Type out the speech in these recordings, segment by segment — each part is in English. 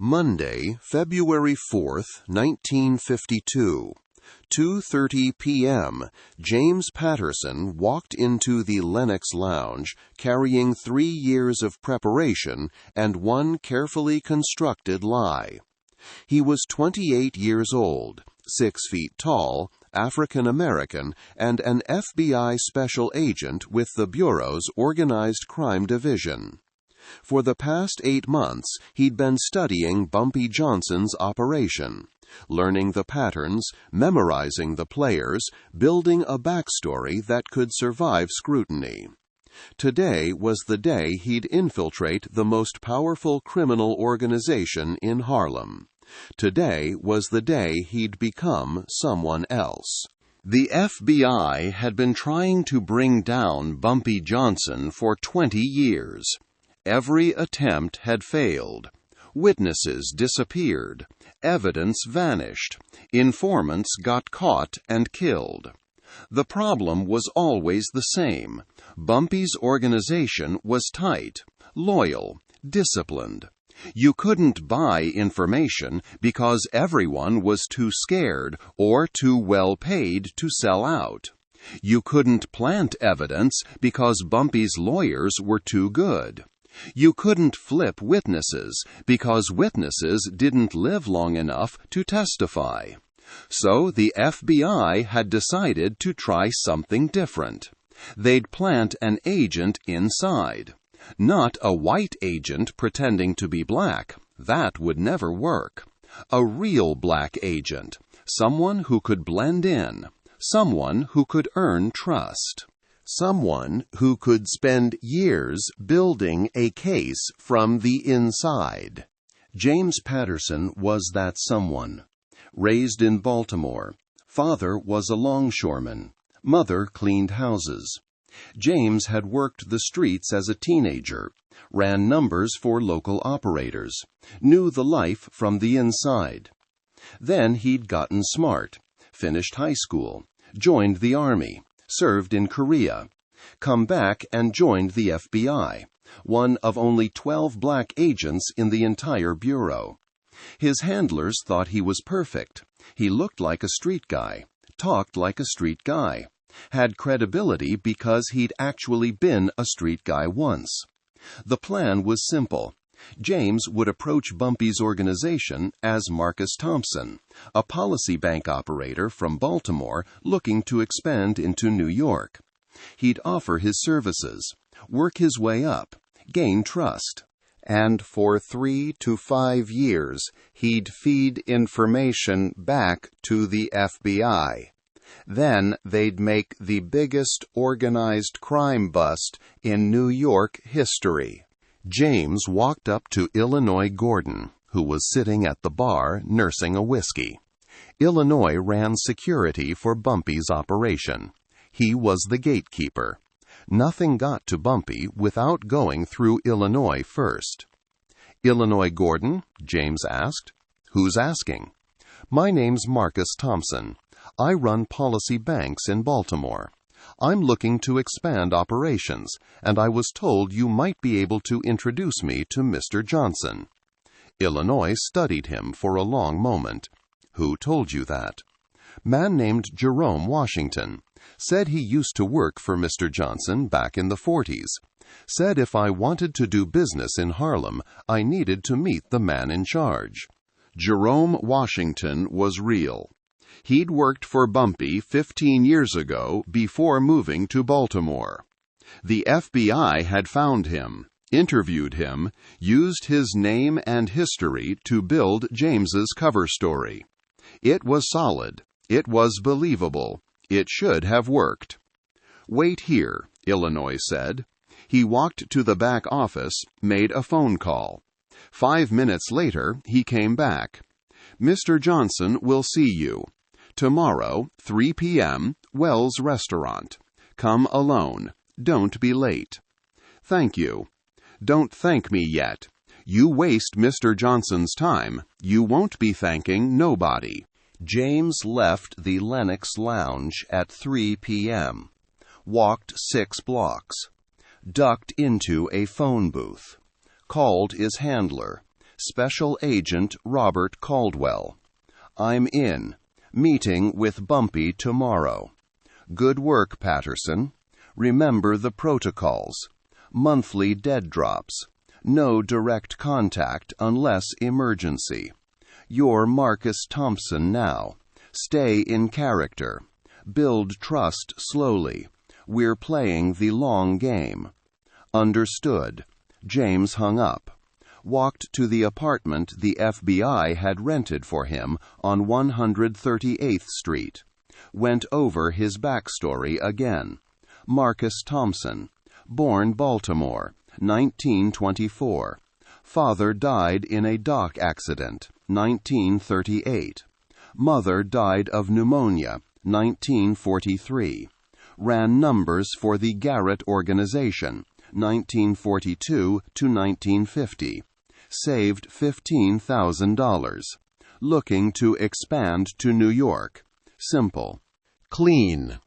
Monday, February 4th, 1952. 2:30 p.m., James Patterson walked into the Lenox Lounge carrying 3 years of preparation and one carefully constructed lie. He was 28 years old, 6 feet tall, African American, and an FBI special agent with the Bureau's Organized Crime Division. For the past 8 months, he'd been studying Bumpy Johnson's operation, learning the patterns, memorizing the players, building a backstory that could survive scrutiny. Today was the day he'd infiltrate the most powerful criminal organization in Harlem. Today was the day he'd become someone else. The FBI had been trying to bring down Bumpy Johnson for 20 years. Every attempt had failed. Witnesses disappeared. Evidence vanished. Informants got caught and killed. The problem was always the same. Bumpy's organization was tight, loyal, disciplined. You couldn't buy information because everyone was too scared or too well paid to sell out. You couldn't plant evidence because Bumpy's lawyers were too good. You couldn't flip witnesses because witnesses didn't live long enough to testify. So the FBI had decided to try something different. They'd plant an agent inside. Not a white agent pretending to be black. That would never work. A real black agent. Someone who could blend in. Someone who could earn trust. Someone who could spend years building a case from the inside. James Patterson was that someone. Raised in Baltimore. Father was a longshoreman. Mother cleaned houses. James had worked the streets as a teenager, ran numbers for local operators, knew the life from the inside. Then he'd gotten smart, finished high school, joined the Army, served in Korea, come back and joined the FBI, one of only 12 black agents in the entire Bureau. His handlers thought he was perfect. He looked like a street guy, talked like a street guy, had credibility because he'd actually been a street guy once. The plan was simple. James would approach Bumpy's organization as Marcus Thompson, a policy bank operator from Baltimore looking to expand into New York. He'd offer his services, work his way up, gain trust. And for 3 to 5 years, he'd feed information back to the FBI. Then they'd make the biggest organized crime bust in New York history. James walked up to Illinois Gordon, who was sitting at the bar nursing a whiskey. Illinois ran security for Bumpy's operation. He was the gatekeeper. Nothing got to Bumpy without going through Illinois first. "Illinois Gordon?" James asked. "Who's asking?" "My name's Marcus Thompson. I run policy banks in Baltimore. I'm looking to expand operations, and I was told you might be able to introduce me to Mr. Johnson." Illinois studied him for a long moment. "Who told you that?" "Man named Jerome Washington. Said he used to work for Mr. Johnson back in the 40s. Said if I wanted to do business in Harlem, I needed to meet the man in charge." Jerome Washington was real. He'd worked for Bumpy 15 years ago before moving to Baltimore. The FBI had found him, interviewed him, used his name and history to build James's cover story. It was solid. It was believable. It should have worked. "Wait here," Illinois said. He walked to the back office, made a phone call. 5 minutes later, he came back. "Mr. Johnson will see you. Tomorrow, 3 p.m., Wells Restaurant. Come alone. Don't be late." "Thank you." "Don't thank me yet. You waste Mr. Johnson's time. You won't be thanking nobody." James left the Lenox Lounge at 3 p.m., walked 6 blocks, ducked into a phone booth, called his handler, Special Agent Robert Caldwell. I'm in. Meeting with Bumpy tomorrow. Good work, Patterson. Remember the protocols. Monthly dead drops. No direct contact unless emergency. You're Marcus Thompson now. Stay in character. Build trust slowly. We're playing the long game. Understood. James hung up. Walked to the apartment the FBI had rented for him on 138th Street. Went over his backstory again. Marcus Thompson. Born Baltimore, 1924. Father died in a dock accident, 1938. Mother died of pneumonia, 1943. Ran numbers for the Garrett Organization, 1942 to 1950. Saved $15,000. Looking to expand to New York. Simple. Clean.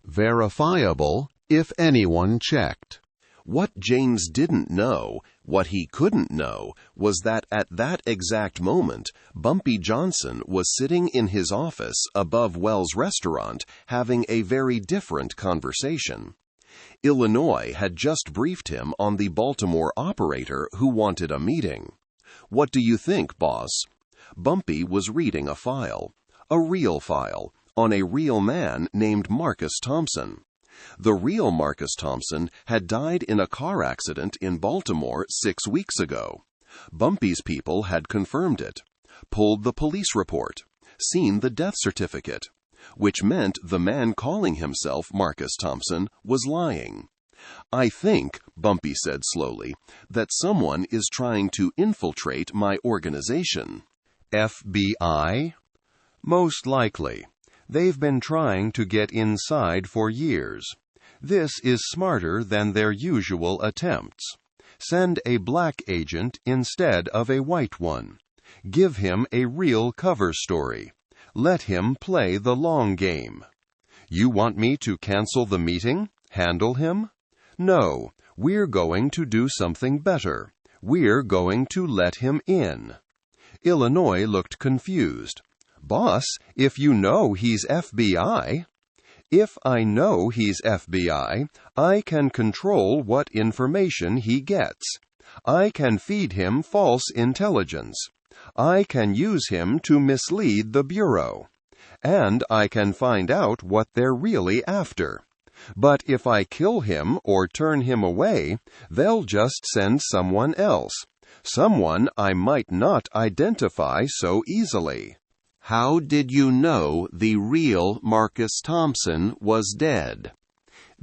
Verifiable, if anyone checked. What James didn't know, what he couldn't know, was that at that exact moment, Bumpy Johnson was sitting in his office above Wells' restaurant having a very different conversation. Illinois had just briefed him on the Baltimore operator who wanted a meeting. What do you think, boss? Bumpy was reading a file, a real file, on a real man named Marcus Thompson. The real Marcus Thompson had died in a car accident in Baltimore 6 weeks ago. Bumpy's people had confirmed it, pulled the police report, seen the death certificate, which meant the man calling himself Marcus Thompson was lying. I think, Bumpy said slowly, that someone is trying to infiltrate my organization. FBI? Most likely. They've been trying to get inside for years. This is smarter than their usual attempts. Send a black agent instead of a white one. Give him a real cover story. Let him play the long game. You want me to cancel the meeting? Handle him? No, we're going to do something better. We're going to let him in. Illinois looked confused. Boss, if you know he's FBI... If I know he's FBI, I can control what information he gets. I can feed him false intelligence. I can use him to mislead the Bureau. And I can find out what they're really after. But if I kill him or turn him away, they'll just send someone else. Someone I might not identify so easily. How did you know the real Marcus Thompson was dead?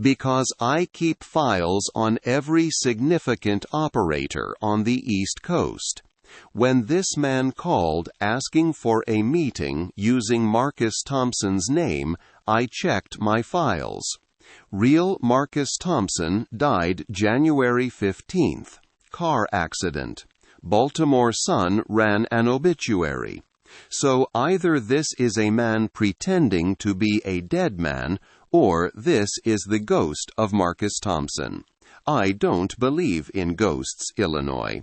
Because I keep files on every significant operator on the East Coast. When this man called asking for a meeting using Marcus Thompson's name, I checked my files. Real Marcus Thompson died January 15th. Car accident. Baltimore Sun ran an obituary. So either this is a man pretending to be a dead man, or this is the ghost of Marcus Thompson. I don't believe in ghosts, Illinois.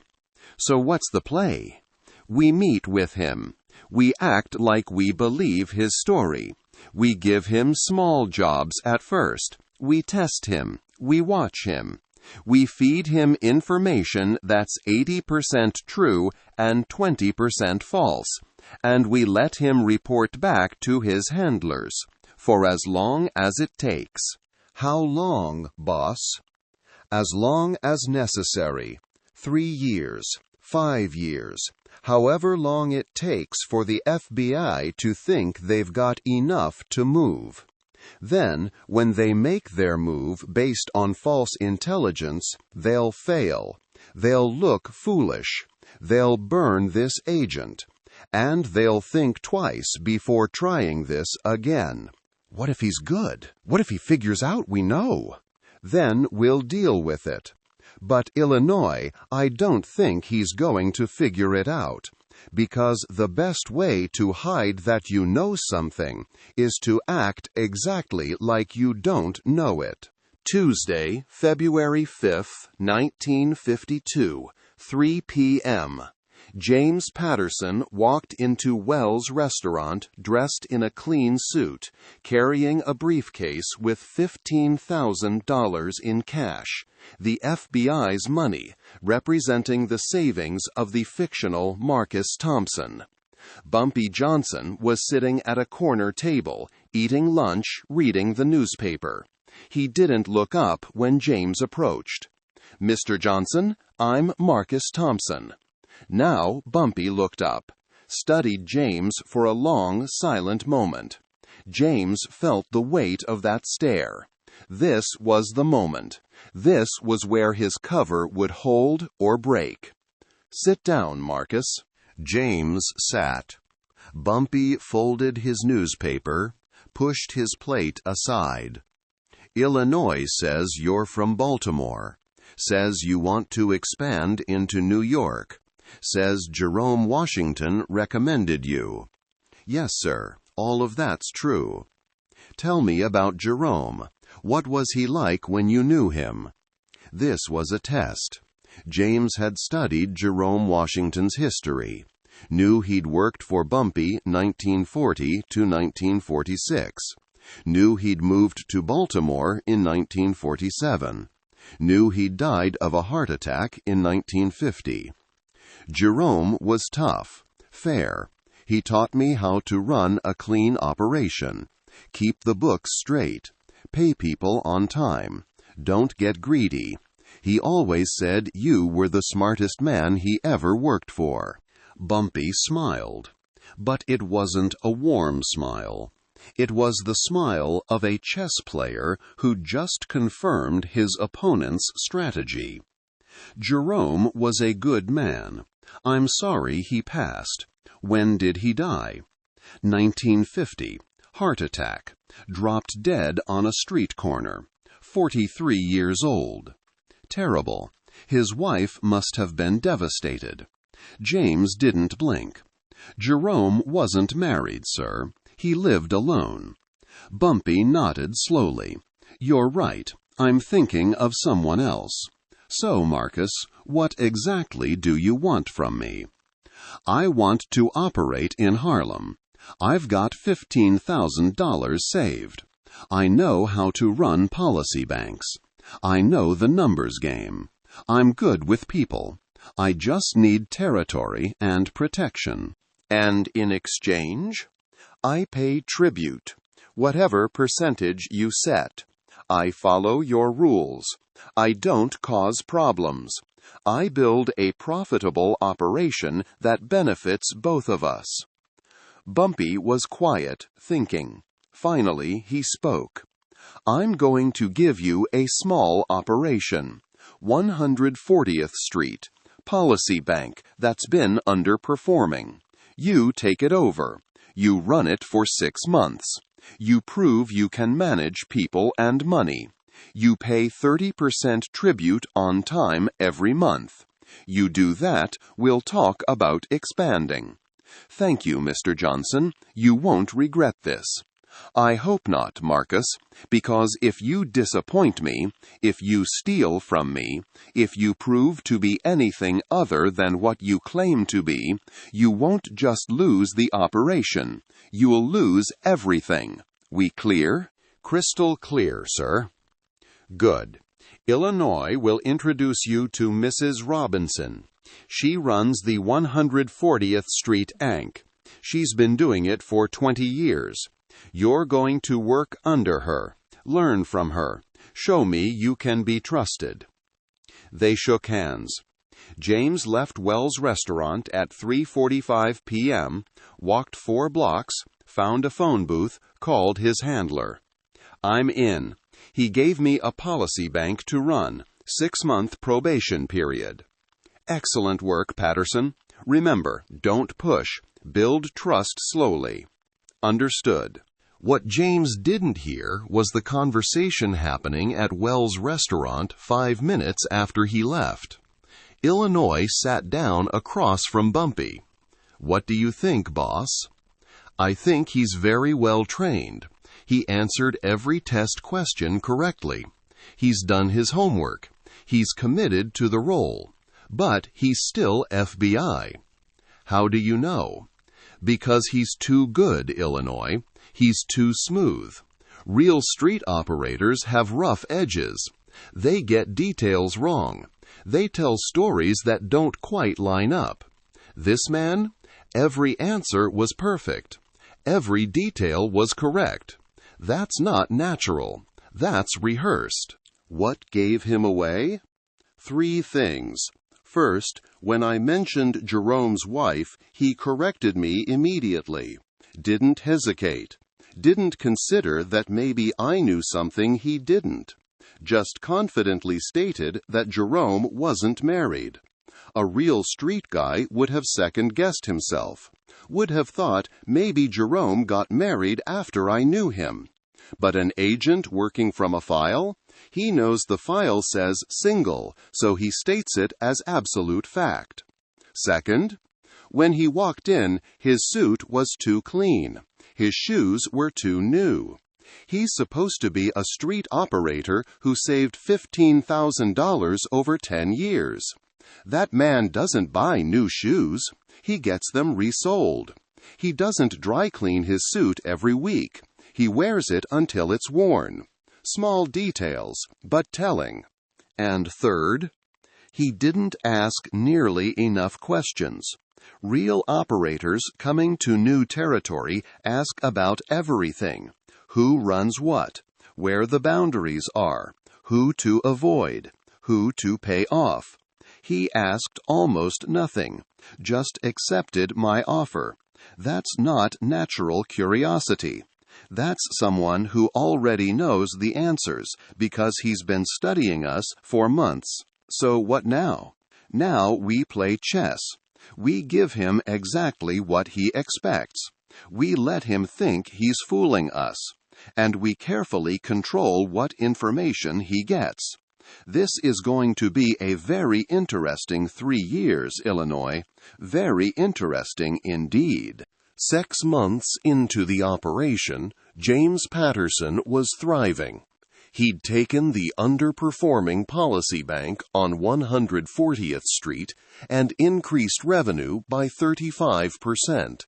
So what's the play? We meet with him. We act like we believe his story. We give him small jobs at first. We test him. We watch him. We feed him information that's 80% true and 20% false. And we let him report back to his handlers, for as long as it takes. How long, boss? As long as necessary. 3 years, 5 years, however long it takes for the FBI to think they've got enough to move. Then, when they make their move based on false intelligence, they'll fail. They'll look foolish. They'll burn this agent. And they'll think twice before trying this again. What if he's good? What if he figures out we know? Then we'll deal with it. But Illinois, I don't think he's going to figure it out. Because the best way to hide that you know something is to act exactly like you don't know it. Tuesday, February 5th, 1952, 3 p.m. James Patterson walked into Wells' restaurant dressed in a clean suit, carrying a briefcase with $15,000 in cash, the FBI's money, representing the savings of the fictional Marcus Thompson. Bumpy Johnson was sitting at a corner table, eating lunch, reading the newspaper. He didn't look up when James approached. "Mr. Johnson, I'm Marcus Thompson." Now Bumpy looked up, studied James for a long, silent moment. James felt the weight of that stare. This was the moment. This was where his cover would hold or break. "Sit down, Marcus." James sat. Bumpy folded his newspaper, pushed his plate aside. "Illinois says you're from Baltimore. Says you want to expand into New York. Says Jerome Washington recommended you." "Yes, sir. All of that's true." "Tell me about Jerome. What was he like when you knew him?" This was a test. James had studied Jerome Washington's history, knew he'd worked for Bumpy 1940 to 1946, knew he'd moved to Baltimore in 1947, knew he'd died of a heart attack in 1950. Jerome was tough, fair. He taught me how to run a clean operation, keep the books straight, pay people on time, don't get greedy. He always said you were the smartest man he ever worked for. Bumpy smiled, but it wasn't a warm smile. It was the smile of a chess player who just confirmed his opponent's strategy. "Jerome was a good man. I'm sorry he passed. When did he die?" 1950. Heart attack. Dropped dead on a street corner. 43 years old. Terrible. His wife must have been devastated. James didn't blink. "Jerome wasn't married, sir. He lived alone." Bumpy nodded slowly. "You're right. I'm thinking of someone else. So, Marcus, what exactly do you want from me?" "I want to operate in Harlem. I've got $15,000 saved. I know how to run policy banks. I know the numbers game. I'm good with people. I just need territory and protection." "And in exchange?" "I pay tribute, whatever percentage you set. I follow your rules. I don't cause problems. I build a profitable operation that benefits both of us." Bumpy was quiet, thinking. Finally, he spoke. "I'm going to give you a small operation. 140th Street, policy bank that's been underperforming. You take it over. You run it for 6 months. You prove you can manage people and money. You pay 30% tribute on time every month. You do that, we'll talk about expanding." "Thank you, Mr. Johnson. You won't regret this." "I hope not, Marcus, because if you disappoint me, if you steal from me, if you prove to be anything other than what you claim to be, you won't just lose the operation. You'll lose everything. We clear?" "Crystal clear, sir." "Good. Illinois will introduce you to Mrs. Robinson. She runs the 140th Street Bank. She's been doing it for 20 years. You're going to work under her, learn from her, show me you can be trusted." They shook hands. James left Wells' restaurant at 3:45 p.m., walked 4 blocks, found a phone booth, called his handler. "I'm in. He gave me a policy bank to run, 6-month probation period." "Excellent work, Patterson. Remember, don't push. Build trust slowly." "Understood." What James didn't hear was the conversation happening at Wells' restaurant 5 minutes after he left. Illinois sat down across from Bumpy. "What do you think, boss?" "I think he's very well trained. He answered every test question correctly. He's done his homework. He's committed to the role. But he's still FBI. How do you know? Because he's too good, Illinois. He's too smooth. Real street operators have rough edges. They get details wrong. They tell stories that don't quite line up. This man, every answer was perfect. Every detail was correct. That's not natural. That's rehearsed. What gave him away? 3 things. First, when I mentioned Jerome's wife, he corrected me immediately. Didn't hesitate. Didn't consider that maybe I knew something he didn't. Just confidently stated that Jerome wasn't married. A real street guy would have second-guessed himself. Would have thought maybe Jerome got married after I knew him. But an agent working from a file? He knows the file says single, so he states it as absolute fact. Second, when he walked in, his suit was too clean. His shoes were too new. He's supposed to be a street operator who saved $15,000 over 10 years. That man doesn't buy new shoes. He gets them resold. He doesn't dry clean his suit every week. He wears it until it's worn. Small details, but telling. And third, he didn't ask nearly enough questions. Real operators coming to new territory ask about everything. Who runs what, where the boundaries are, who to avoid, who to pay off. He asked almost nothing, just accepted my offer. That's not natural curiosity. That's someone who already knows the answers because he's been studying us for months. So what now? Now we play chess. We give him exactly what he expects. We let him think he's fooling us. And we carefully control what information he gets. This is going to be a very interesting 3 years, Illinois. Very interesting indeed. 6 months into the operation, James Patterson was thriving. He'd taken the underperforming Policy Bank on 140th Street and increased revenue by 35%.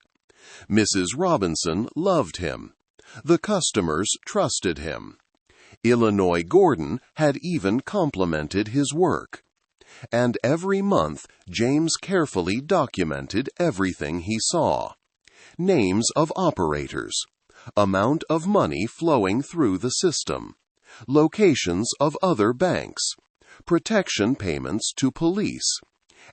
Mrs. Robinson loved him. The customers trusted him. Illinois Gordon had even complimented his work. And every month, James carefully documented everything he saw. Names of operators, amount of money flowing through the system, locations of other banks, protection payments to police,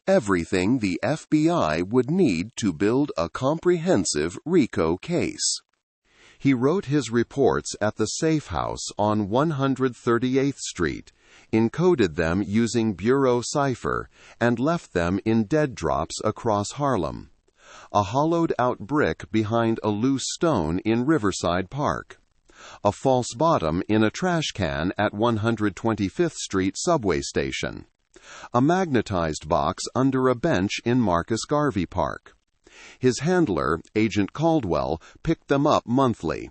everything the FBI would need to build a comprehensive RICO case. He wrote his reports at the safe house on 138th Street, encoded them using bureau cipher, and left them in dead drops across Harlem. A hollowed-out brick behind a loose stone in Riverside Park. A false bottom in a trash can at 125th Street subway station. A magnetized box under a bench in Marcus Garvey Park. His handler, Agent Caldwell, picked them up monthly.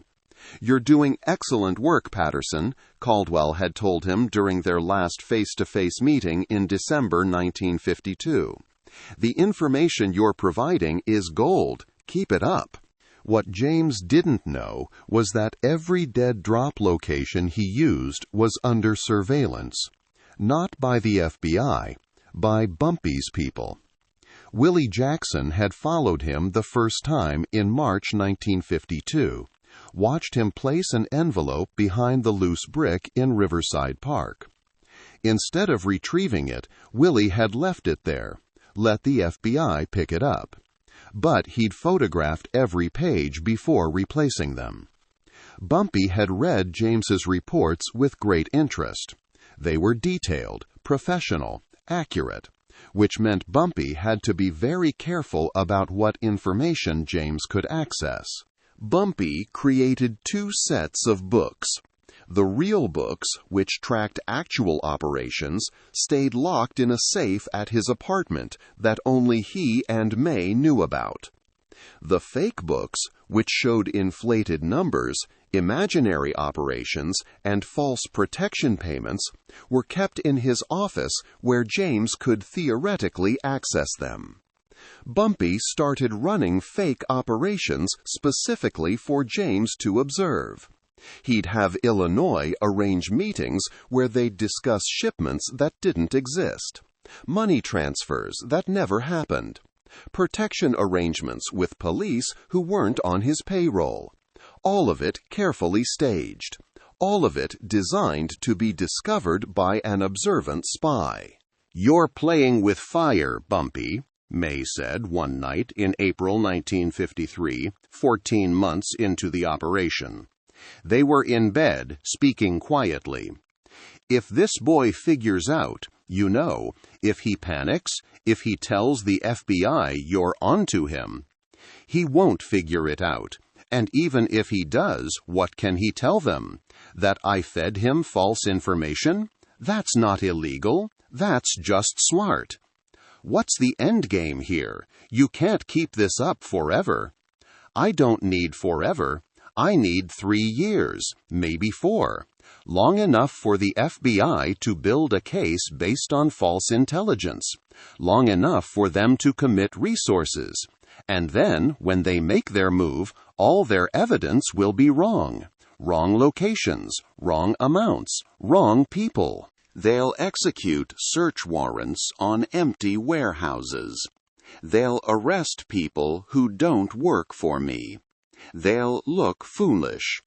"You're doing excellent work, Patterson," Caldwell had told him during their last face-to-face meeting in December 1952. "The information you're providing is gold. Keep it up." What James didn't know was that every dead drop location he used was under surveillance. Not by the FBI, by Bumpy's people. Willie Jackson had followed him the first time in March 1952, watched him place an envelope behind the loose brick in Riverside Park. Instead of retrieving it, Willie had left it there, let the FBI pick it up. But he'd photographed every page before replacing them. Bumpy had read James's reports with great interest. They were detailed, professional, accurate, which meant Bumpy had to be very careful about what information James could access. Bumpy created 2 sets of books. The real books, which tracked actual operations, stayed locked in a safe at his apartment that only he and May knew about. The fake books, which showed inflated numbers, imaginary operations, and false protection payments, were kept in his office where James could theoretically access them. Bumpy started running fake operations specifically for James to observe. He'd have Illinois arrange meetings where they'd discuss shipments that didn't exist, money transfers that never happened, protection arrangements with police who weren't on his payroll. All of it carefully staged. All of it designed to be discovered by an observant spy. "You're playing with fire, Bumpy," May said one night in April 1953, 14 months into the operation. They were in bed, speaking quietly. "If this boy figures out, if he panics, if he tells the FBI you're onto him, he won't figure it out. And even if he does, what can he tell them? That I fed him false information? That's not illegal. That's just smart. What's the end game here? You can't keep this up forever." "I don't need forever. I need 3 years, maybe 4. Long enough for the FBI to build a case based on false intelligence. Long enough for them to commit resources. And then, when they make their move, all their evidence will be wrong. Wrong locations, wrong amounts, wrong people. They'll execute search warrants on empty warehouses. They'll arrest people who don't work for me. They'll look foolish.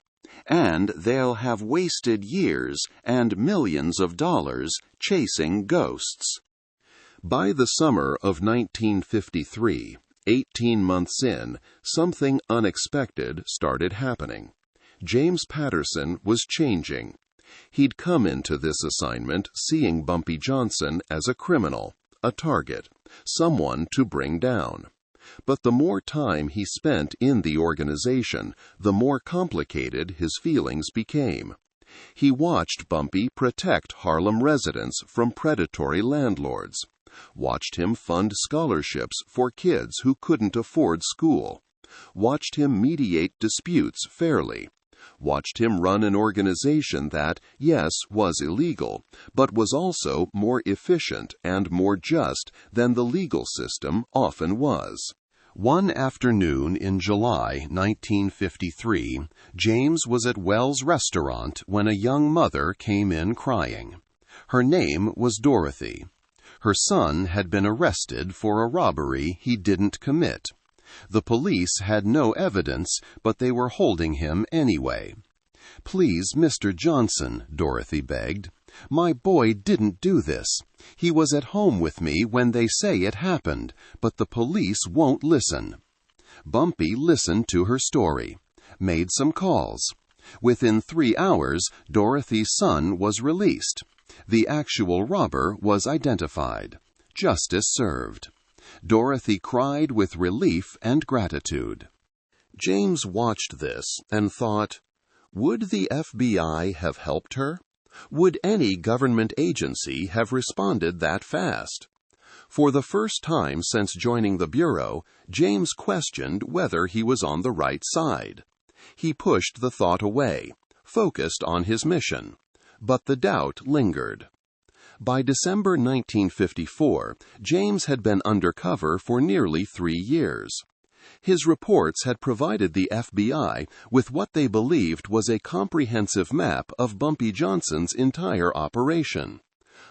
And they'll have wasted years and millions of dollars chasing ghosts." By the summer of 1953, 18 months in, something unexpected started happening. James Patterson was changing. He'd come into this assignment seeing Bumpy Johnson as a criminal, a target, someone to bring down. But the more time he spent in the organization, the more complicated his feelings became. He watched Bumpy protect Harlem residents from predatory landlords, watched him fund scholarships for kids who couldn't afford school, watched him mediate disputes fairly, watched him run an organization that, yes, was illegal, but was also more efficient and more just than the legal system often was. One afternoon in July 1953, James was at Wells' restaurant when a young mother came in crying. Her name was Dorothy. Her son had been arrested for a robbery he didn't commit. The police had no evidence, but they were holding him anyway. "Please, Mr. Johnson," Dorothy begged. "My boy didn't do this. He was at home with me when they say it happened, but the police won't listen." Bumpy listened to her story, made some calls. Within 3 hours, Dorothy's son was released. The actual robber was identified. Justice served. Dorothy cried with relief and gratitude. James watched this and thought, would the FBI have helped her? Would any government agency have responded that fast? For the first time since joining the Bureau, James questioned whether he was on the right side. He pushed the thought away, focused on his mission. But the doubt lingered. By December 1954, James had been undercover for nearly 3 years. His reports had provided the FBI with what they believed was a comprehensive map of Bumpy Johnson's entire operation.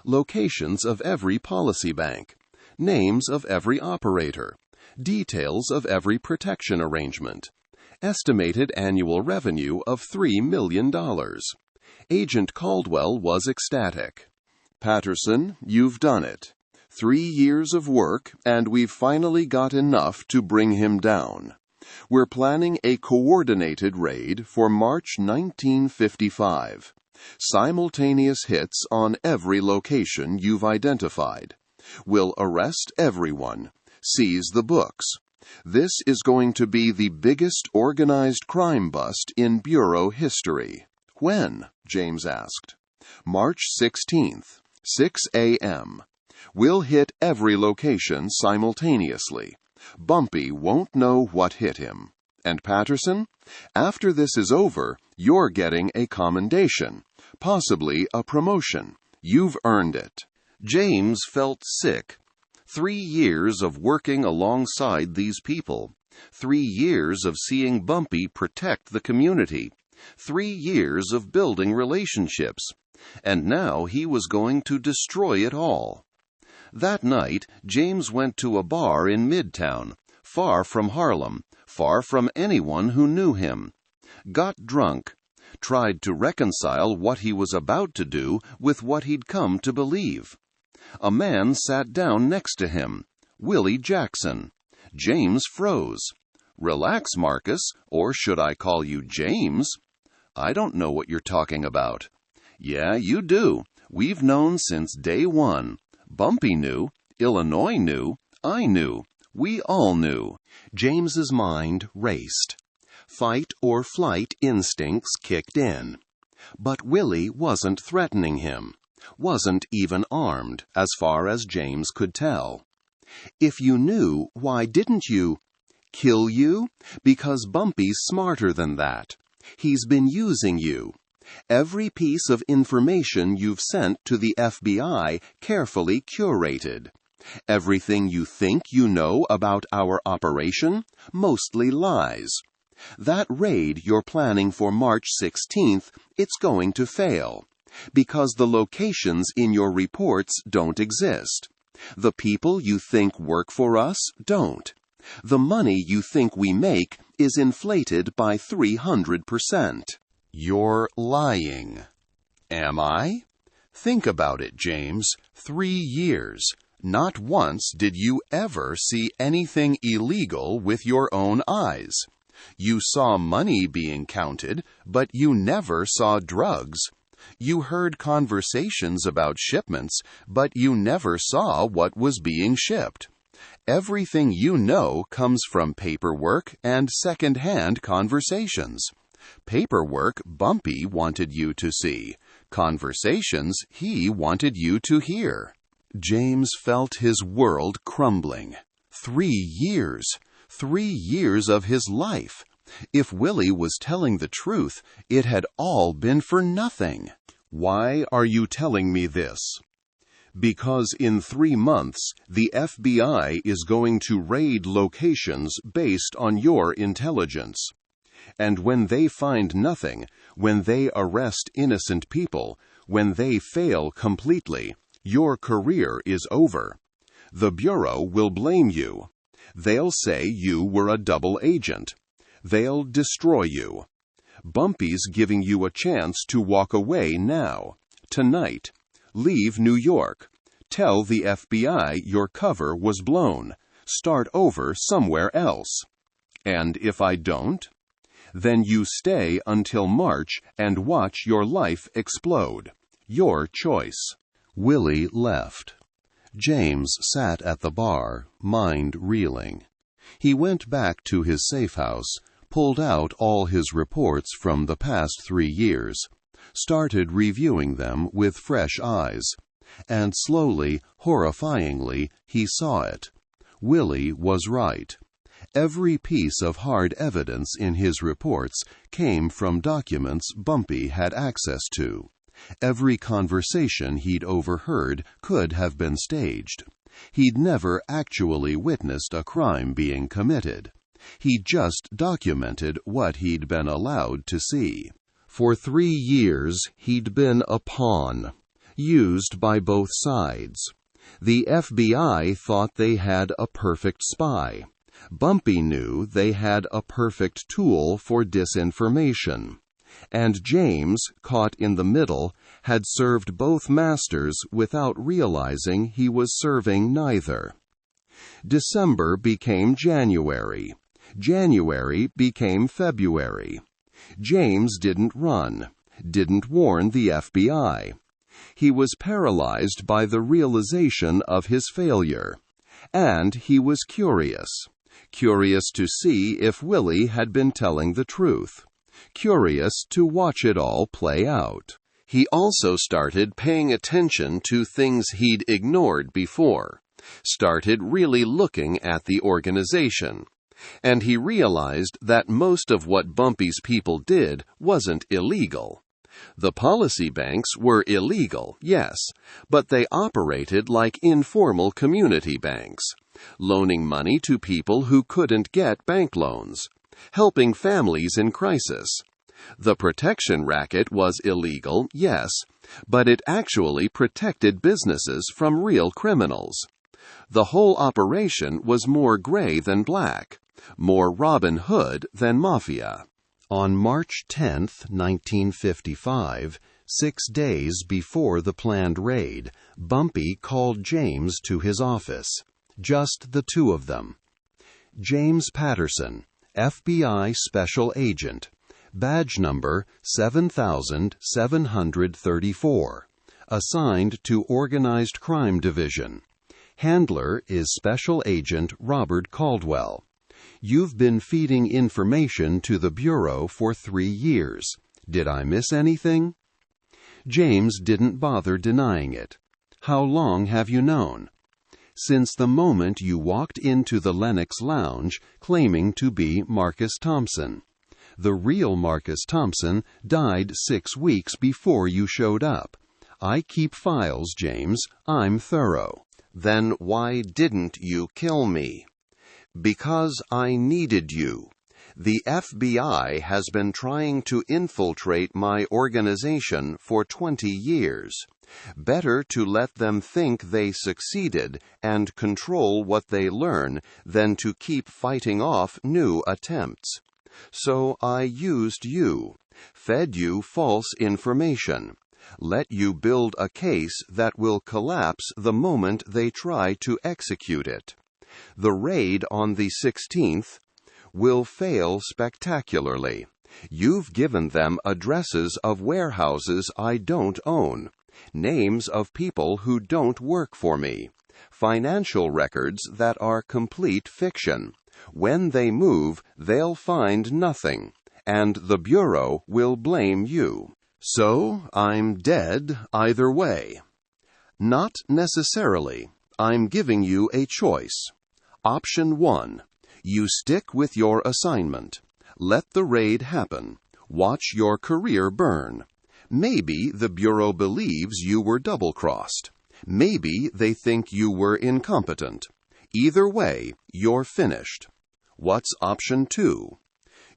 Locations of every policy bank, names of every operator, details of every protection arrangement, estimated annual revenue of $3 million. Agent Caldwell was ecstatic. "Patterson, you've done it. 3 years of work, and we've finally got enough to bring him down. We're planning a coordinated raid for March 1955. Simultaneous hits on every location you've identified. We'll arrest everyone, seize the books. This is going to be the biggest organized crime bust in Bureau history." "When?" James asked. "March 16th, 6 a.m. We'll hit every location simultaneously. Bumpy won't know what hit him. And Patterson, after this is over, you're getting a commendation, possibly a promotion. You've earned it." James felt sick. 3 years of working alongside these people. 3 years of seeing Bumpy protect the community. 3 years of building relationships. And now he was going to destroy it all. That night, James went to a bar in Midtown, far from Harlem, far from anyone who knew him. Got drunk. Tried to reconcile what he was about to do with what he'd come to believe. A man sat down next to him, Willie Jackson. James froze. Relax, Marcus, or should I call you James? I don't know what you're talking about. Yeah, you do. We've known since day one. Bumpy knew, Illinois knew, I knew. We all knew. James's mind raced. Fight or flight instincts kicked in. But Willie wasn't threatening him. Wasn't even armed, as far as James could tell. If you knew, why didn't you? Kill you? Because Bumpy's smarter than that. He's been using you. Every piece of information you've sent to the FBI carefully curated. Everything you think you know about our operation, mostly lies. That raid you're planning for March 16th, it's going to fail. Because the locations in your reports don't exist. The people you think work for us don't. The money you think we make is inflated by 300%. You're lying. Am I? Think about it, James. 3 years. Not once did you ever see anything illegal with your own eyes. You saw money being counted, but you never saw drugs. You heard conversations about shipments, but you never saw what was being shipped. Everything you know comes from paperwork and second-hand conversations. Paperwork Bumpy wanted you to see. Conversations he wanted you to hear. James felt his world crumbling. 3 years. 3 years of his life. If Willie was telling the truth, it had all been for nothing. Why are you telling me this? Because in 3 months, the FBI is going to raid locations based on your intelligence. And when they find nothing, when they arrest innocent people, when they fail completely, your career is over. The Bureau will blame you. They'll say you were a double agent. They'll destroy you. Bumpy's giving you a chance to walk away now, tonight. Leave New York. Tell the FBI your cover was blown. Start over somewhere else. And if I don't? Then you stay until March and watch your life explode. Your choice. Willie left. James sat at the bar, mind reeling. He went back to his safe house, pulled out all his reports from the past 3 years, started reviewing them with fresh eyes, and slowly, horrifyingly, he saw it. Willie was right. Every piece of hard evidence in his reports came from documents Bumpy had access to. Every conversation he'd overheard could have been staged. He'd never actually witnessed a crime being committed. He just documented what he'd been allowed to see. For 3 years, he'd been a pawn, used by both sides. The FBI thought they had a perfect spy. Bumpy knew they had a perfect tool for disinformation. And James, caught in the middle, had served both masters without realizing he was serving neither. December became January. January became February. James didn't run, didn't warn the FBI. He was paralyzed by the realization of his failure. And he was curious. Curious to see if Willie had been telling the truth. Curious to watch it all play out. He also started paying attention to things he'd ignored before. Started really looking at the organization. And he realized that most of what Bumpy's people did wasn't illegal. The policy banks were illegal, yes, but they operated like informal community banks, loaning money to people who couldn't get bank loans, helping families in crisis. The protection racket was illegal, yes, but it actually protected businesses from real criminals. The whole operation was more gray than black, more Robin Hood than Mafia. On March 10, 1955, 6 days before the planned raid, Bumpy called James to his office. Just the two of them. James Patterson, FBI Special Agent, badge number 7734, assigned to Organized Crime Division. Handler is Special Agent Robert Caldwell. You've been feeding information to the Bureau for 3 years. Did I miss anything? James didn't bother denying it. How long have you known? Since the moment you walked into the Lenox Lounge claiming to be Marcus Thompson. The real Marcus Thompson died 6 weeks before you showed up. I keep files, James. I'm thorough. Then why didn't you kill me? Because I needed you. The FBI has been trying to infiltrate my organization for 20 years. Better to let them think they succeeded and control what they learn than to keep fighting off new attempts. So I used you, fed you false information, let you build a case that will collapse the moment they try to execute it. The raid on the 16th will fail spectacularly. You've given them addresses of warehouses I don't own, names of people who don't work for me, financial records that are complete fiction. When they move, they'll find nothing, and the Bureau will blame you. So I'm dead either way. Not necessarily. I'm giving you a choice. Option 1. You stick with your assignment. Let the raid happen. Watch your career burn. Maybe the Bureau believes you were double-crossed. Maybe they think you were incompetent. Either way, you're finished. What's option 2?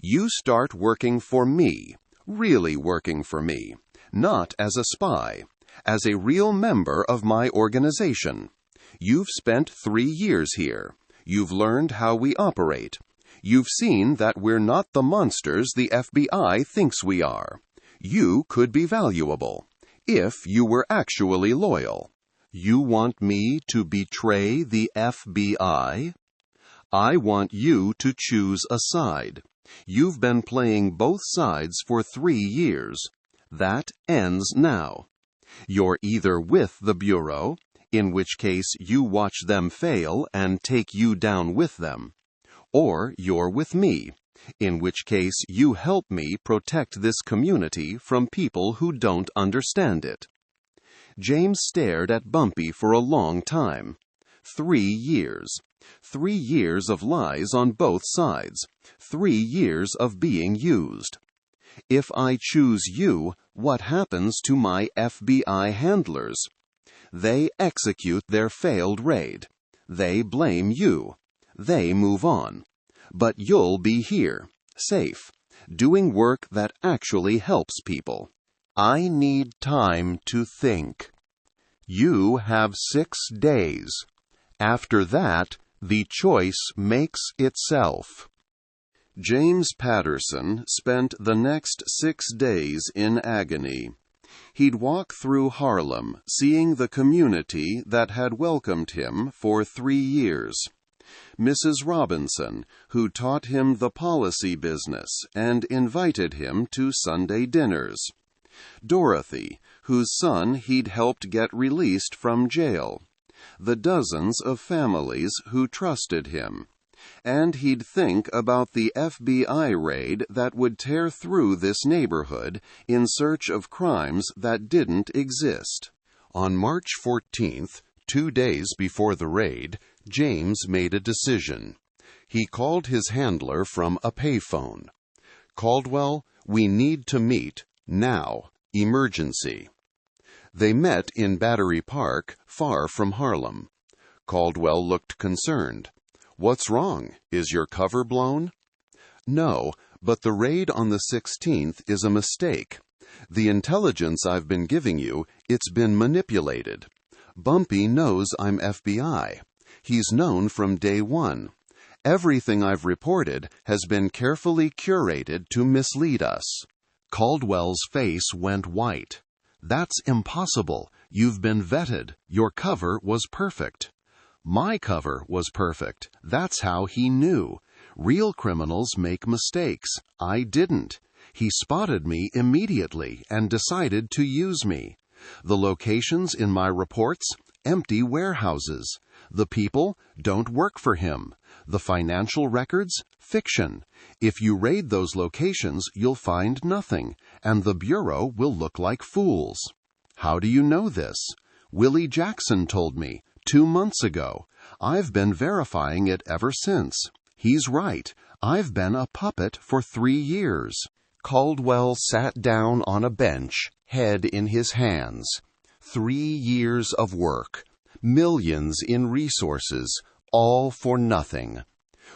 You start working for me, really working for me, not as a spy, as a real member of my organization. You've spent 3 years here. You've learned how we operate. You've seen that we're not the monsters the FBI thinks we are. You could be valuable, if you were actually loyal. You want me to betray the FBI? I want you to choose a side. You've been playing both sides for 3 years. That ends now. You're either with the Bureau, in which case you watch them fail and take you down with them, or you're with me, in which case you help me protect this community from people who don't understand it. James stared at Bumpy for a long time. 3 years. 3 years of lies on both sides. 3 years of being used. If I choose you, what happens to my FBI handlers? They execute their failed raid. They blame you. They move on. But you'll be here, safe, doing work that actually helps people. I need time to think. You have 6 days. After that, the choice makes itself. James Patterson spent the next 6 days in agony. He'd walk through Harlem, seeing the community that had welcomed him for 3 years. Mrs. Robinson, who taught him the policy business and invited him to Sunday dinners. Dorothy, whose son he'd helped get released from jail. The dozens of families who trusted him. And he'd think about the FBI raid that would tear through this neighborhood in search of crimes that didn't exist. On March 14th, 2 days before the raid, James made a decision. He called his handler from a payphone. "Caldwell, we need to meet, now. Emergency. They met in Battery Park, far from Harlem. Caldwell looked concerned. "What's wrong? Is your cover blown?" "No, but the raid on the 16th is a mistake. The intelligence I've been giving you, it's been manipulated. Bumpy knows I'm FBI. He's known from day one. Everything I've reported has been carefully curated to mislead us." Caldwell's face went white. "That's impossible. You've been vetted. Your cover was perfect." "My cover was perfect. That's how he knew. Real criminals make mistakes. I didn't. He spotted me immediately and decided to use me. The locations in my reports, empty warehouses. The people don't work for him. The financial records, fiction. If you raid those locations, you'll find nothing, and the Bureau will look like fools." "How do you know this?" "Willie Jackson told me 2 months ago. I've been verifying it ever since. He's right. I've been a puppet for 3 years. Caldwell sat down on a bench, head in his hands. 3 years of work. Millions in resources, all for nothing.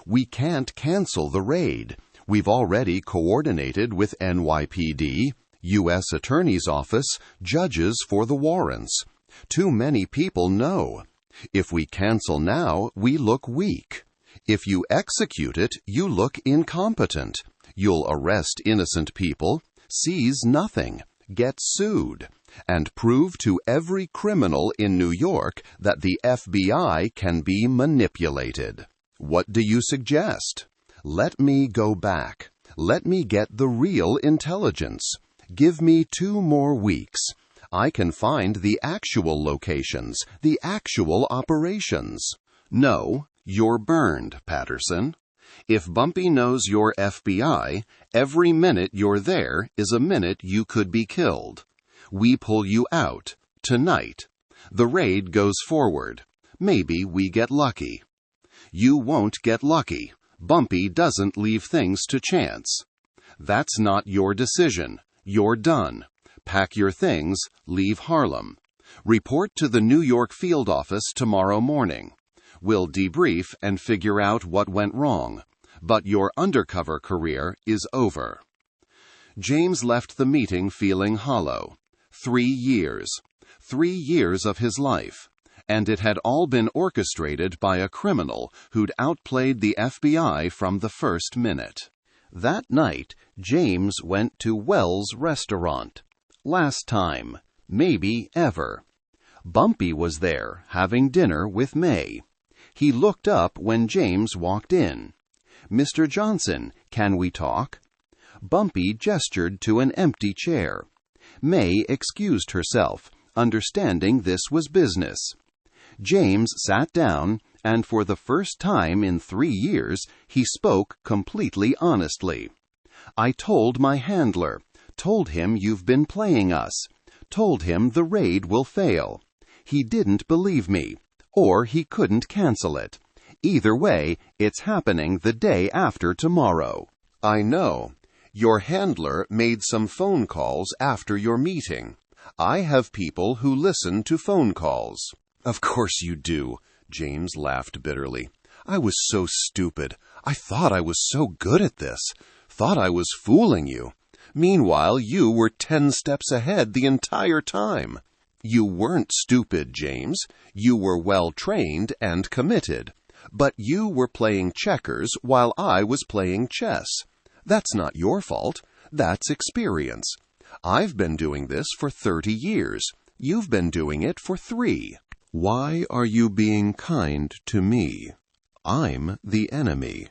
We can't cancel the raid. We've already coordinated with NYPD, U.S. Attorney's Office, judges for the warrants. Too many people know. If we cancel now, we look weak. If you execute it, you look incompetent. You'll arrest innocent people, seize nothing, get sued, and prove to every criminal in New York that the FBI can be manipulated. What do you suggest? Let me go back. Let me get the real intelligence. Give me 2 more weeks. I can find the actual locations, the actual operations." "No, you're burned, Patterson. If Bumpy knows you're FBI, every minute you're there is a minute you could be killed. We pull you out, tonight. The raid goes forward. Maybe we get lucky." "You won't get lucky. Bumpy doesn't leave things to chance." "That's not your decision. You're done. Pack your things, leave Harlem. Report to the New York field office tomorrow morning. We'll debrief and figure out what went wrong. But your undercover career is over." James left the meeting feeling hollow. 3 years. 3 years of his life. And it had all been orchestrated by a criminal who'd outplayed the FBI from the first minute. That night, James went to Wells' restaurant. Last time. Maybe ever. Bumpy was there, having dinner with May. He looked up when James walked in. "Mr. Johnson, can we talk?" Bumpy gestured to an empty chair. May excused herself, understanding this was business. James sat down, and for the first time in 3 years, he spoke completely honestly. "I told my handler, told him you've been playing us, told him the raid will fail. He didn't believe me, or he couldn't cancel it. Either way, it's happening the day after tomorrow." "I know. Your handler made some phone calls after your meeting. I have people who listen to phone calls." "Of course you do," James laughed bitterly. "I was so stupid. I thought I was so good at this. Thought I was fooling you. Meanwhile, you were 10 steps ahead the entire time." "You weren't stupid, James. You were well-trained and committed. But you were playing checkers while I was playing chess. That's not your fault. That's experience. I've been doing this for 30 years. You've been doing it for 3. Why are you being kind to me? I'm the enemy."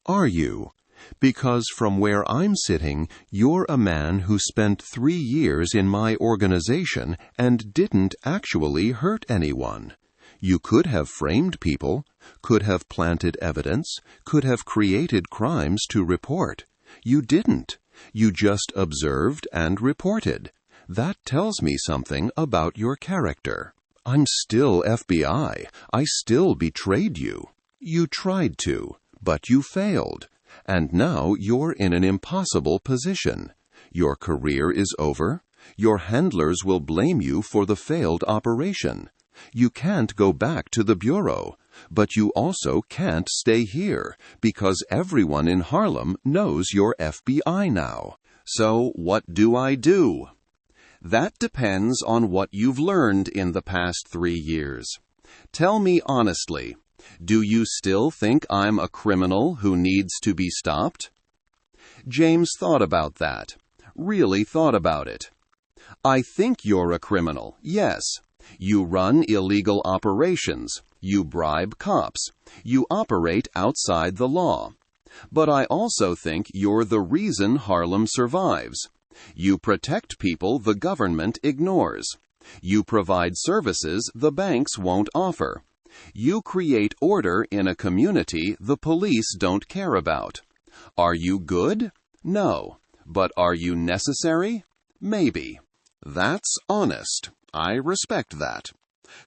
"Are you? Because from where I'm sitting, you're a man who spent 3 years in my organization and didn't actually hurt anyone. You could have framed people, could have planted evidence, could have created crimes to report. You didn't. You just observed and reported. That tells me something about your character. I'm still FBI. I still betrayed you. You tried to, but you failed. And now you're in an impossible position. Your career is over. Your handlers will blame you for the failed operation. You can't go back to the bureau, but you also can't stay here because everyone in Harlem knows you're FBI now. So what do I do? That depends on what you've learned in the past 3 years. Tell me honestly, do you still think I'm a criminal who needs to be stopped? James thought about that. Really thought about it. I think you're a criminal, yes. You run illegal operations. You bribe cops. You operate outside the law. But I also think you're the reason Harlem survives. You protect people the government ignores. You provide services the banks won't offer. You create order in a community the police don't care about. Are you good? No. But are you necessary? Maybe. That's honest. I respect that.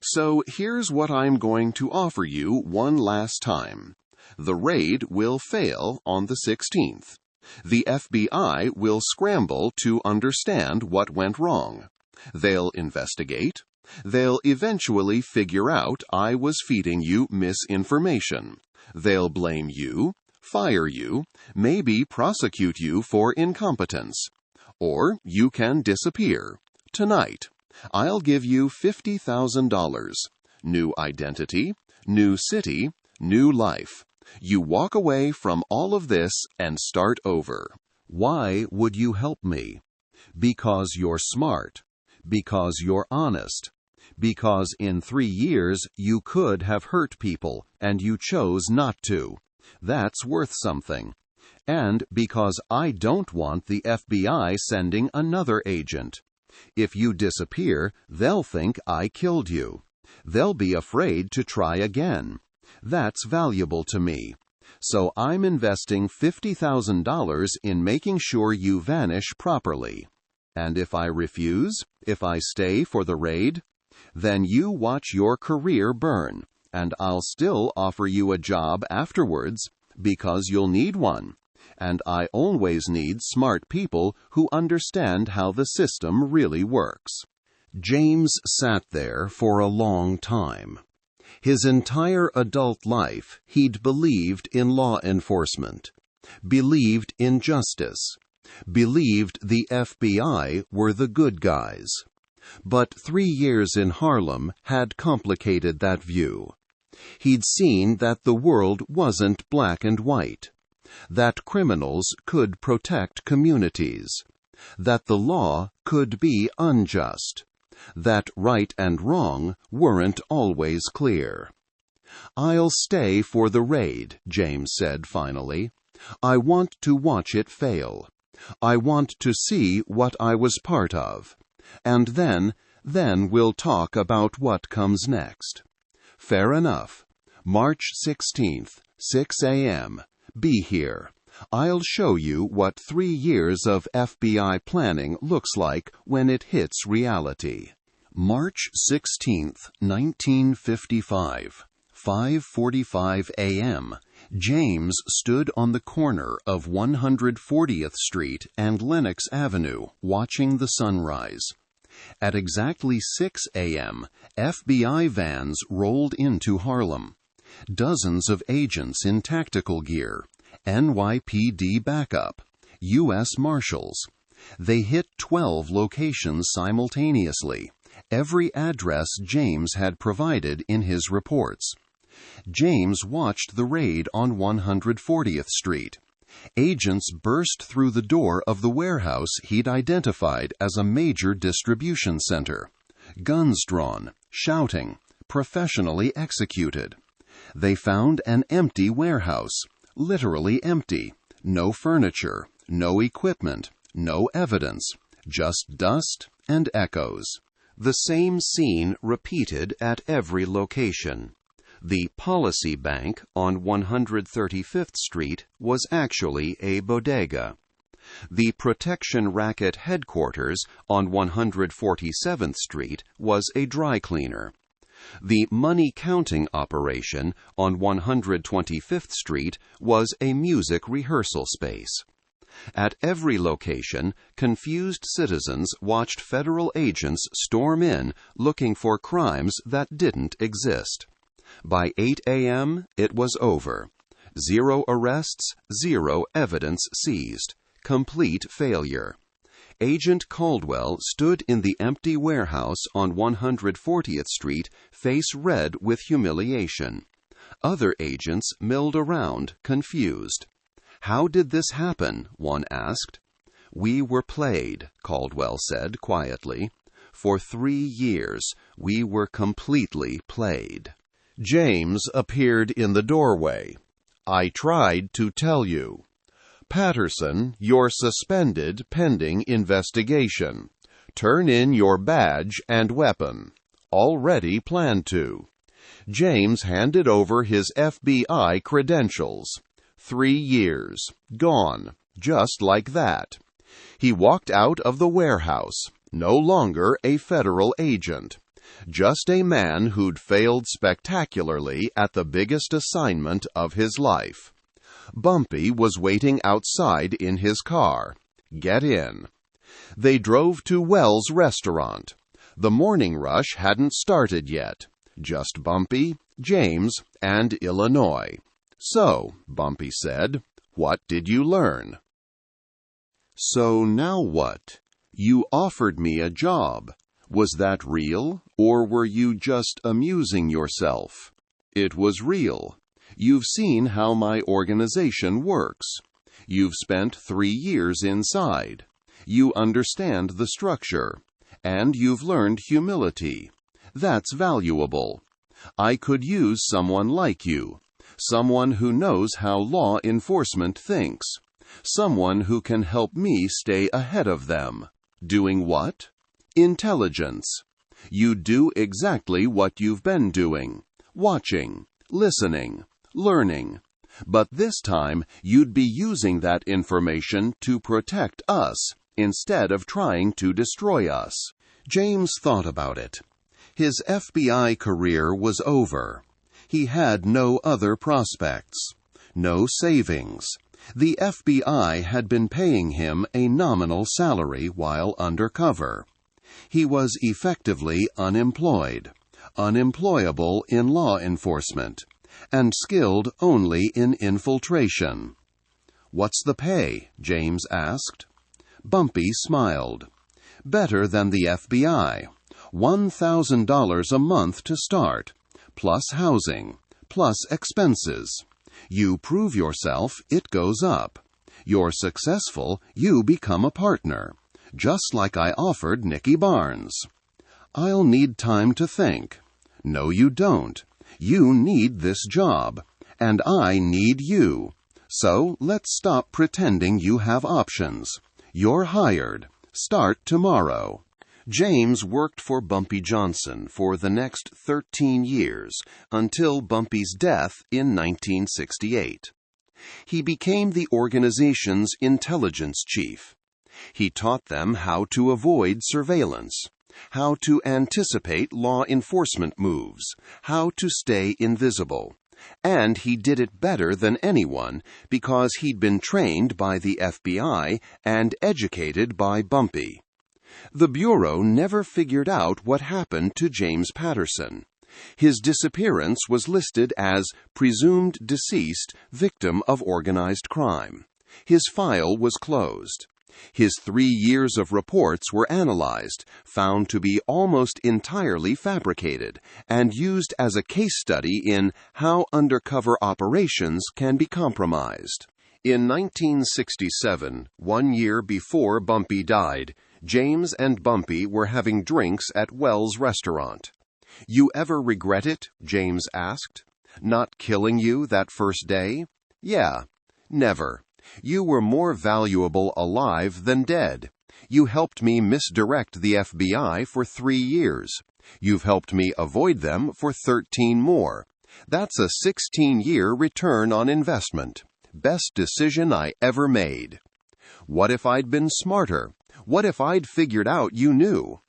So here's what I'm going to offer you one last time. The raid will fail on the 16th. The FBI will scramble to understand what went wrong. They'll investigate. They'll eventually figure out I was feeding you misinformation. They'll blame you, fire you, maybe prosecute you for incompetence. Or you can disappear. Tonight. I'll give you $50,000. New identity, new city, new life. You walk away from all of this and start over. Why would you help me? Because you're smart. Because you're honest. Because in 3 years you could have hurt people and you chose not to. That's worth something. And because I don't want the FBI sending another agent. If you disappear, they'll think I killed you. They'll be afraid to try again. That's valuable to me. So I'm investing $50,000 in making sure you vanish properly. And if I refuse, if I stay for the raid, then you watch your career burn, and I'll still offer you a job afterwards because you'll need one. And I always need smart people who understand how the system really works. James sat there for a long time. His entire adult life, he'd believed in law enforcement, believed in justice, believed the FBI were the good guys. But 3 years in Harlem had complicated that view. He'd seen that the world wasn't black and white. That criminals could protect communities, that the law could be unjust, that right and wrong weren't always clear. I'll stay for the raid, James said finally. I want to watch it fail. I want to see what I was part of. And then we'll talk about what comes next. Fair enough. March 16th, 6 a.m. Be here. I'll show you what 3 years of FBI planning looks like when it hits reality. March 16th, 1955, 5:45 a.m. James stood on the corner of 140th Street and Lenox Avenue, watching the sunrise. At exactly 6 a.m., FBI vans rolled into Harlem. Dozens of agents in tactical gear, NYPD backup, U.S. Marshals. They hit 12 locations simultaneously, every address James had provided in his reports. James watched the raid on 140th Street. Agents burst through the door of the warehouse he'd identified as a major distribution center. Guns drawn, shouting, professionally executed. They found an empty warehouse, literally empty. No furniture, no equipment, no evidence, just dust and echoes. The same scene repeated at every location. The Policy Bank on 135th Street was actually a bodega. The Protection Racket headquarters on 147th Street was a dry cleaner. The money counting operation on 125th Street was a music rehearsal space. At every location, confused citizens watched federal agents storm in looking for crimes that didn't exist. By 8 a.m., it was over. 0 arrests, 0 evidence seized. Complete failure. Agent Caldwell stood in the empty warehouse on 140th Street, face red with humiliation. Other agents milled around, confused. "How did this happen?" one asked. "We were played," Caldwell said quietly. "For 3 years, we were completely played." James appeared in the doorway. "I tried to tell you. Patterson, you're suspended pending investigation. Turn in your badge and weapon. Already planned to." James handed over his FBI credentials. 3 years. Gone. Just like that. He walked out of the warehouse, no longer a federal agent. Just a man who'd failed spectacularly at the biggest assignment of his life. Bumpy was waiting outside in his car. "Get in." They drove to Wells' restaurant. The morning rush hadn't started yet. Just Bumpy, James, and Illinois. "So," Bumpy said, "what did you learn?" "So now what? You offered me a job. Was that real, or were you just amusing yourself?" "It was real. You've seen how my organization works. You've spent 3 years inside. You understand the structure. And you've learned humility. That's valuable. I could use someone like you. Someone who knows how law enforcement thinks. Someone who can help me stay ahead of them." "Doing what?" "Intelligence. You do exactly what you've been doing. Watching, listening, learning. But this time, you'd be using that information to protect us instead of trying to destroy us." James thought about it. His FBI career was over. He had no other prospects. No savings. The FBI had been paying him a nominal salary while undercover. He was effectively unemployed, unemployable in law enforcement, and skilled only in infiltration. "What's the pay?" James asked. Bumpy smiled. "Better than the FBI. $1,000 a month to start, plus housing, plus expenses. You prove yourself, it goes up. You're successful, you become a partner, just like I offered Nicky Barnes." "I'll need time to think." "No, you don't. You need this job, and I need you. So let's stop pretending you have options. You're hired. Start tomorrow." James worked for Bumpy Johnson for the next 13 years, until Bumpy's death in 1968. He became the organization's intelligence chief. He taught them how to avoid surveillance, how to anticipate law enforcement moves, how to stay invisible. And he did it better than anyone because he'd been trained by the FBI and educated by Bumpy. The Bureau never figured out what happened to James Patterson. His disappearance was listed as presumed deceased, victim of organized crime. His file was closed. His 3 years of reports were analyzed, found to be almost entirely fabricated, and used as a case study in how undercover operations can be compromised. In 1967, 1 year before Bumpy died, James and Bumpy were having drinks at Wells' restaurant. "You ever regret it?" James asked. "Not killing you that first day?" "Yeah, never. You were more valuable alive than dead. You helped me misdirect the FBI for 3 years. You've helped me avoid them for 13 more. That's a 16-year return on investment. Best decision I ever made." "What if I'd been smarter? What if I'd figured out you knew?"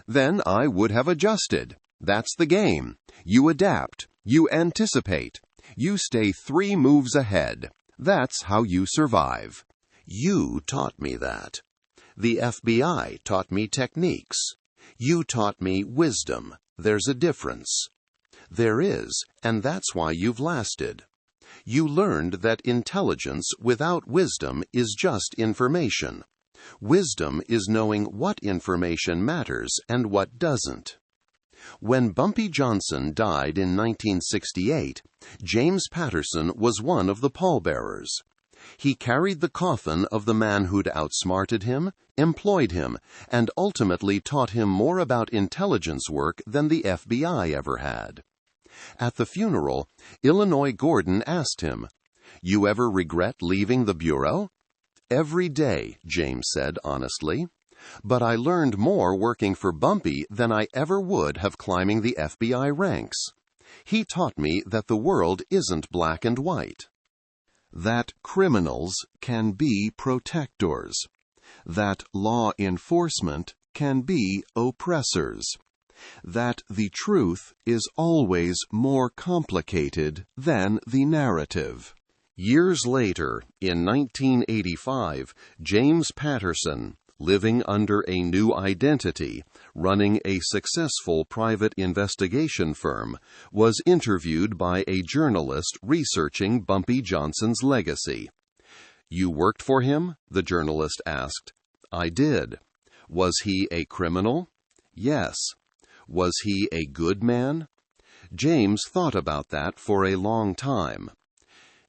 "Then I would have adjusted. That's the game. You adapt. You anticipate. You stay 3 moves ahead. That's how you survive." You taught me that. The FBI taught me techniques. You taught me wisdom. There's a difference. There is, and that's why you've lasted. You learned that intelligence without wisdom is just information. Wisdom is knowing what information matters and what doesn't. When Bumpy Johnson died in 1968, James Patterson was one of the pallbearers. He carried the coffin of the man who'd outsmarted him, employed him, and ultimately taught him more about intelligence work than the FBI ever had. At the funeral, Illinois Gordon asked him, "You ever regret leaving the Bureau?" "Every day," James said honestly. "But I learned more working for Bumpy than I ever would have climbing the FBI ranks. He taught me that the world isn't black and white. That criminals can be protectors. That law enforcement can be oppressors. That the truth is always more complicated than the narrative." Years later, in 1985, James Patterson, living under a new identity, running a successful private investigation firm, was interviewed by a journalist researching Bumpy Johnson's legacy. "You worked for him?" the journalist asked. "I did." "Was he a criminal?" "Yes." "Was he a good man?" James thought about that for a long time.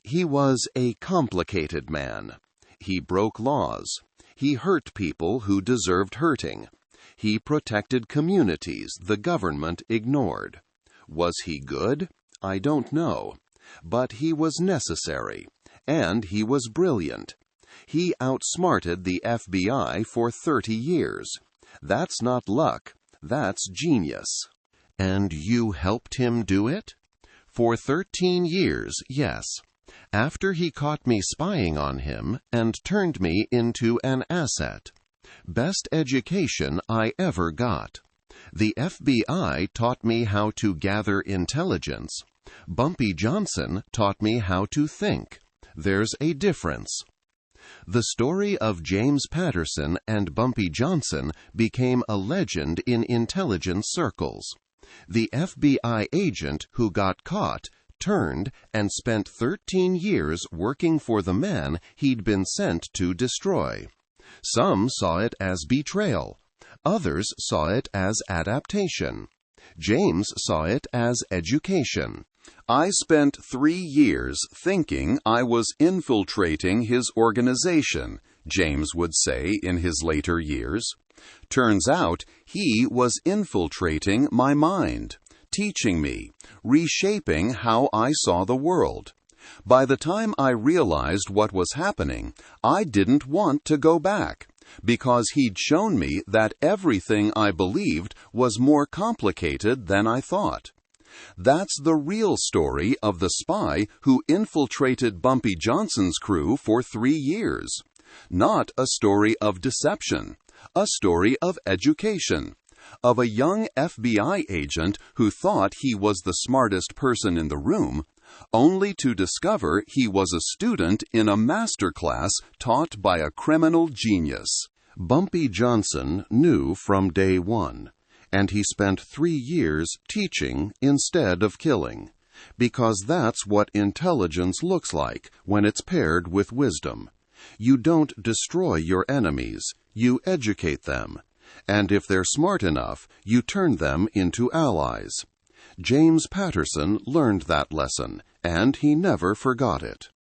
"He was a complicated man. He broke laws. He hurt people who deserved hurting. He protected communities the government ignored. Was he good? I don't know. But he was necessary. And he was brilliant. He outsmarted the FBI for 30 years. That's not luck. That's genius." "And you helped him do it?" "For 13 years, yes. After he caught me spying on him and turned me into an asset. Best education I ever got. The FBI taught me how to gather intelligence. Bumpy Johnson taught me how to think. There's a difference." The story of James Patterson and Bumpy Johnson became a legend in intelligence circles. The FBI agent who got caught turned and spent 13 years working for the man he'd been sent to destroy. Some saw it as betrayal. Others saw it as adaptation. James saw it as education. "I spent 3 years thinking I was infiltrating his organization," James would say in his later years. "Turns out he was infiltrating my mind, teaching me, reshaping how I saw the world. By the time I realized what was happening, I didn't want to go back, because he'd shown me that everything I believed was more complicated than I thought." That's the real story of the spy who infiltrated Bumpy Johnson's crew for 3 years. Not a story of deception, a story of education. Of a young FBI agent who thought he was the smartest person in the room, only to discover he was a student in a master class taught by a criminal genius. Bumpy Johnson knew from day one, and he spent 3 years teaching instead of killing, because that's what intelligence looks like when it's paired with wisdom. You don't destroy your enemies, you educate them. And if they're smart enough, you turn them into allies. James Patterson learned that lesson, and he never forgot it.